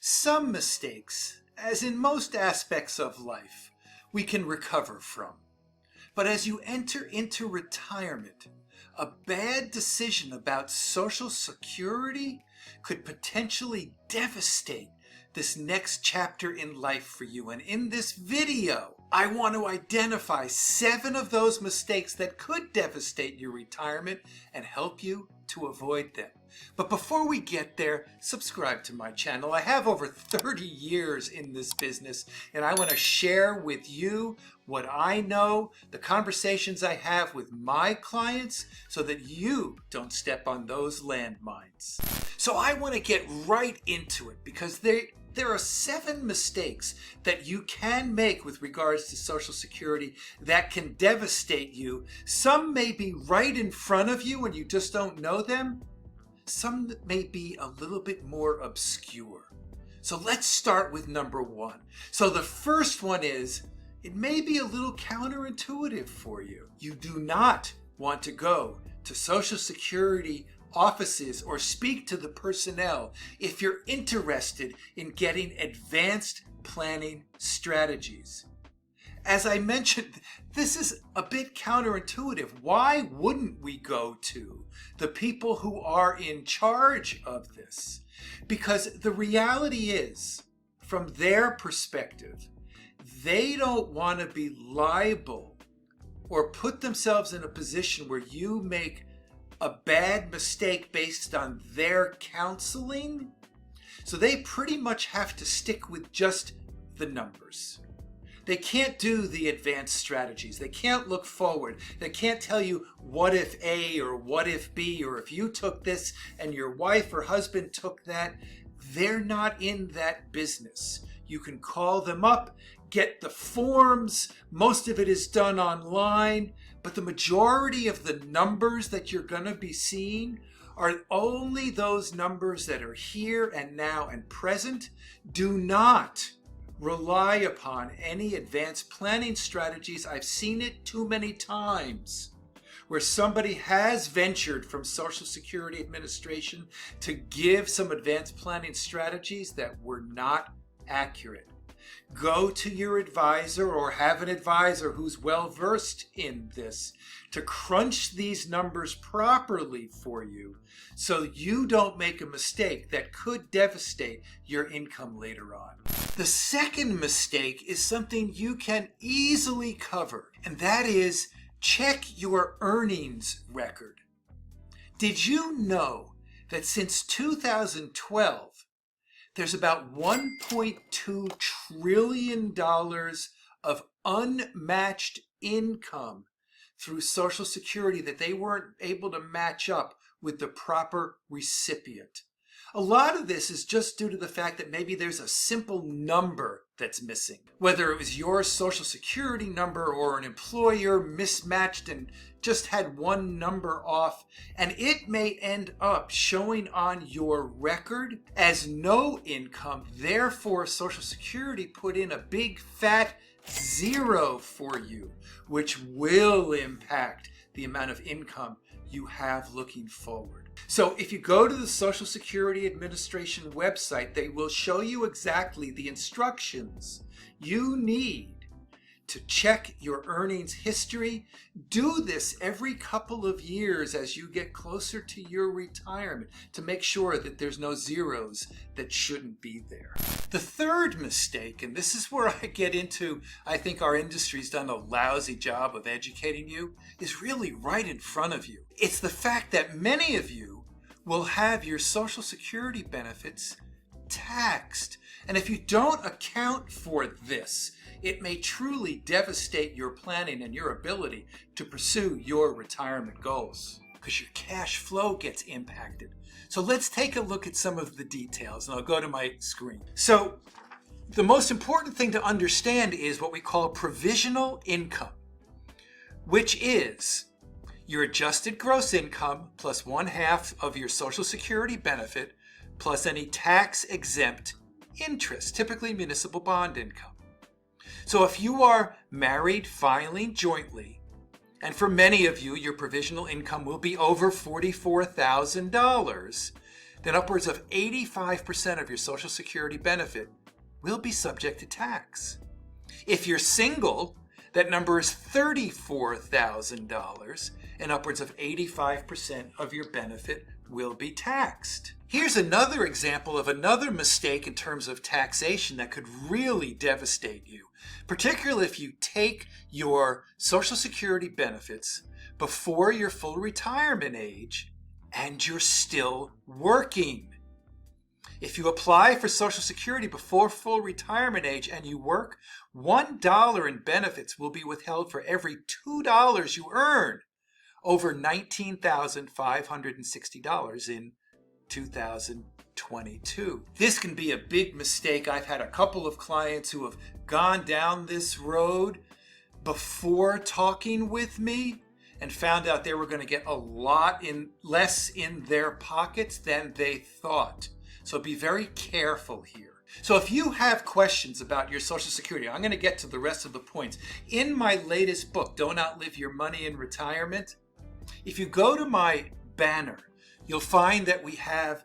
Some mistakes, as in most aspects of life, we can recover from. But as you enter into retirement, a bad decision about Social Security could potentially devastate this next chapter in life for you. And in this video, I want to identify 7 of those mistakes that could devastate your retirement and help you to avoid them. But before we get there, subscribe to my channel. I have over 30 years in this business, and I want to share with you what I know, the conversations I have with my clients, so that you don't step on those landmines. So I want to get right into it because there are 7 mistakes that you can make with regards to Social Security that can devastate you. Some may be right in front of you and you just don't know them. Some may be a little bit more obscure. So let's start with number 1. So the first one is, it may be a little counterintuitive for you. You do not want to go to Social Security offices or speak to the personnel if you're interested in getting advanced planning strategies. As I mentioned, this is a bit counterintuitive. Why wouldn't we go to the people who are in charge of this? Because the reality is, from their perspective, they don't want to be liable or put themselves in a position where you make a bad mistake based on their counseling. So they pretty much have to stick with just the numbers. They can't do the advanced strategies. They can't look forward. They can't tell you what if A or what if B, or if you took this and your wife or husband took that. They're not in that business. You can call them up, get the forms. Most of it is done online, but the majority of the numbers that you're going to be seeing are only those numbers that are here and now and present. Do not rely upon any advanced planning strategies. I've seen it too many times where somebody has ventured from Social Security Administration to give some advanced planning strategies that were not accurate. Go to your advisor or have an advisor who's well versed in this to crunch these numbers properly for you so you don't make a mistake that could devastate your income later on. The second mistake is something you can easily cover, and that is check your earnings record. Did you know that since 2012, there's about $1.2 trillion of unmatched income through Social Security that they weren't able to match up with the proper recipient? A lot of this is just due to the fact that maybe there's a simple number that's missing. Whether it was your Social Security number or an employer mismatched and just had one number off, and it may end up showing on your record as no income. Therefore, Social Security put in a big fat 0 for you, which will impact the amount of income you have looking forward. So if you go to the Social Security Administration website, they will show you exactly the instructions you need to check your earnings history. Do this every couple of years as you get closer to your retirement to make sure that there's no zeros that shouldn't be there. The third mistake, and this is where I get into, I think our industry's done a lousy job of educating you, is really right in front of you. It's the fact that many of you will have your Social Security benefits taxed. And if you don't account for this, it may truly devastate your planning and your ability to pursue your retirement goals, because your cash flow gets impacted. So let's take a look at some of the details, and I'll go to my screen. So the most important thing to understand is what we call provisional income, which is your adjusted gross income plus 1/2 of your Social Security benefit plus any tax-exempt interest, typically municipal bond income. So if you are married filing jointly, and for many of you, your provisional income will be over $44,000, then upwards of 85% of your Social Security benefit will be subject to tax. If you're single, that number is $34,000, and upwards of 85% of your benefit will be taxed. Here's another example of another mistake in terms of taxation that could really devastate you, particularly if you take your Social Security benefits before your full retirement age and you're still working. If you apply for Social Security before full retirement age and you work, $1 in benefits will be withheld for every $2 you earn, over $19,560 in 2022. This can be a big mistake. I've had a couple of clients who have gone down this road before talking with me and found out they were going to get a lot less in their pockets than they thought. So be very careful here. So if you have questions about your Social Security, I'm going to get to the rest of the points. In my latest book, Don't Outlive Your Money in Retirement, if you go to my banner, you'll find that we have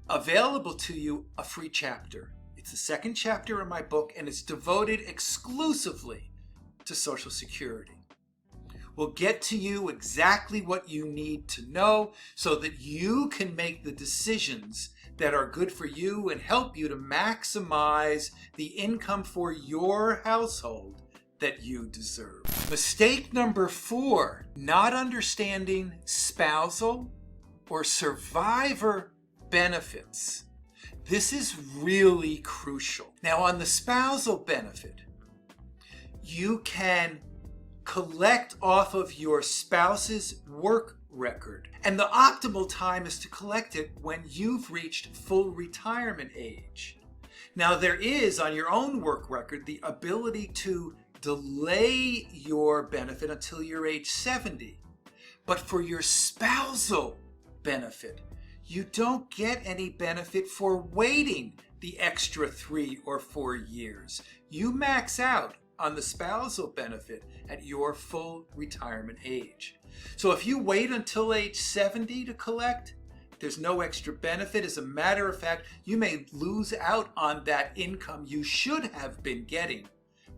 available to you a free chapter. It's the second chapter in my book, and it's devoted exclusively to Social Security. We'll get to you exactly what you need to know so that you can make the decisions that are good for you and help you to maximize the income for your household that you deserve. Mistake number 4, not understanding spousal or survivor benefits. This is really crucial. Now, on the spousal benefit, you can collect off of your spouse's work record. And the optimal time is to collect it when you've reached full retirement age. Now, there is, on your own work record, the ability to delay your benefit until you're age 70. But for your spousal benefit, you don't get any benefit for waiting the extra 3 or 4 years. You max out on the spousal benefit at your full retirement age. So if you wait until age 70 to collect, there's no extra benefit. As a matter of fact, you may lose out on that income you should have been getting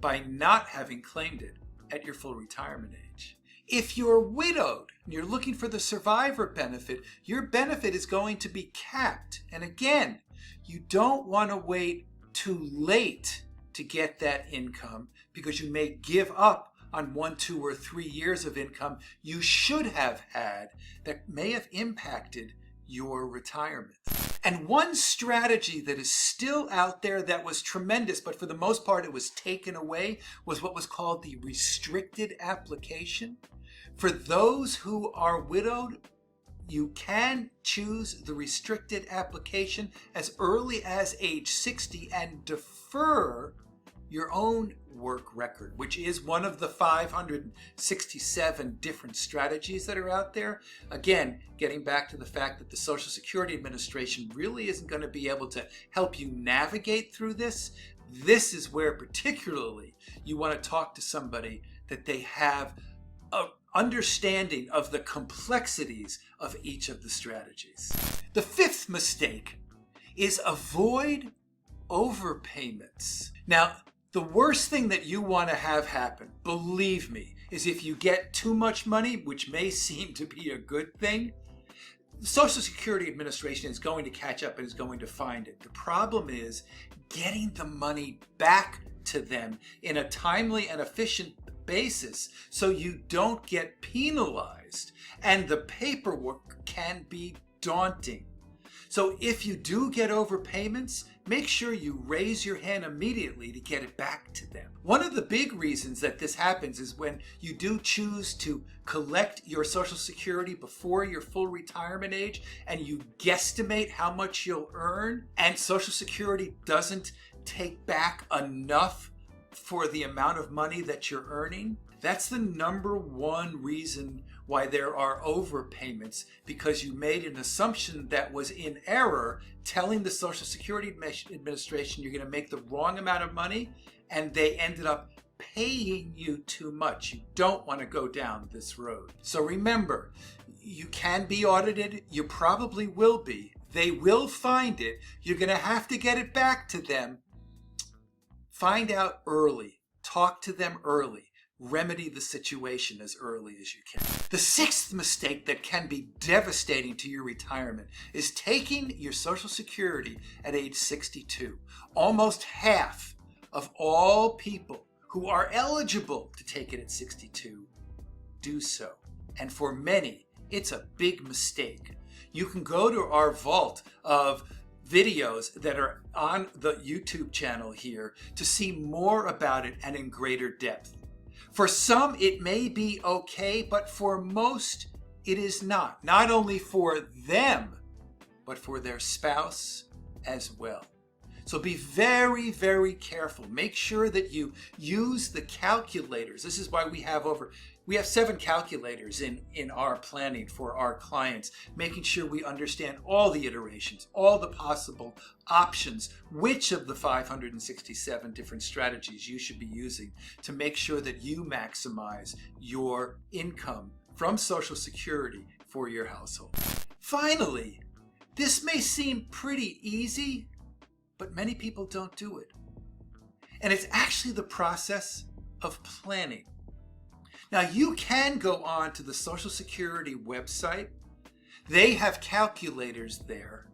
by not having claimed it at your full retirement age. If you're widowed and you're looking for the survivor benefit, your benefit is going to be capped. And again, you don't want to wait too late to get that income because you may give up on 1, 2, or 3 years of income you should have had that may have impacted your retirement. And one strategy that is still out there that was tremendous, but for the most part it was taken away, was what was called the restricted application. For those who are widowed, you can choose the restricted application as early as age 60 and defer your own work record, which is one of the 567 different strategies that are out there. Again, getting back to the fact that the Social Security Administration really isn't going to be able to help you navigate through this. This is where particularly you want to talk to somebody that they have an understanding of the complexities of each of the strategies. The 5th mistake is avoid overpayments. Now, the worst thing that you want to have happen, believe me, is if you get too much money, which may seem to be a good thing, the Social Security Administration is going to catch up and is going to find it. The problem is getting the money back to them in a timely and efficient basis so you don't get penalized, and the paperwork can be daunting. So if you do get overpayments, make sure you raise your hand immediately to get it back to them. One of the big reasons that this happens is when you do choose to collect your Social Security before your full retirement age and you guesstimate how much you'll earn, and Social Security doesn't take back enough for the amount of money that you're earning. That's the number one reason why there are overpayments, because you made an assumption that was in error, telling the Social Security Administration you're going to make the wrong amount of money, and they ended up paying you too much. You don't want to go down this road. So remember, you can be audited. You probably will be. They will find it. You're going to have to get it back to them. Find out early. Talk to them early. Remedy the situation as early as you can. The sixth mistake that can be devastating to your retirement is taking your Social Security at age 62. Almost half of all people who are eligible to take it at 62 do so. And for many, it's a big mistake. You can go to our vault of videos that are on the YouTube channel here to see more about it and in greater depth. For some, it may be okay, but for most, it is not. Not only for them, but for their spouse as well. So be very, very careful. Make sure that you use the calculators. This is why we have 7 calculators in our planning for our clients, making sure we understand all the iterations, all the possible options, which of the 567 different strategies you should be using to make sure that you maximize your income from Social Security for your household. Finally, this may seem pretty easy, but many people don't do it. And it's actually the process of planning. Now, you can go on to the Social Security website. They have calculators there,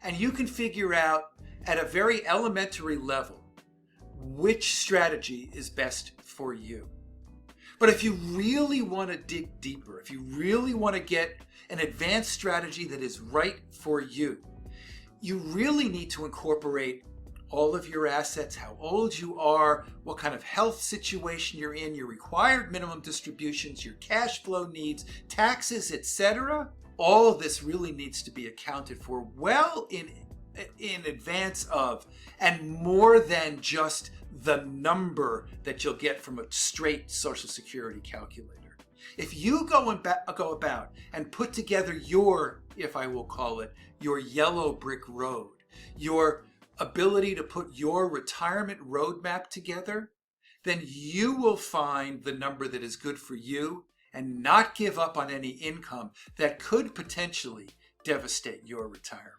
and you can figure out at a very elementary level which strategy is best for you. But if you really want to dig deeper, if you really want to get an advanced strategy that is right for you, you really need to incorporate all of your assets, how old you are, what kind of health situation you're in, your required minimum distributions, your cash flow needs, taxes, etc. All of this really needs to be accounted for well in advance of, and more than just the number that you'll get from a straight Social Security calculator. If you go about and put together your, if I will call it, your yellow brick road, your ability to put your retirement roadmap together, then you will find the number that is good for you and not give up on any income that could potentially devastate your retirement.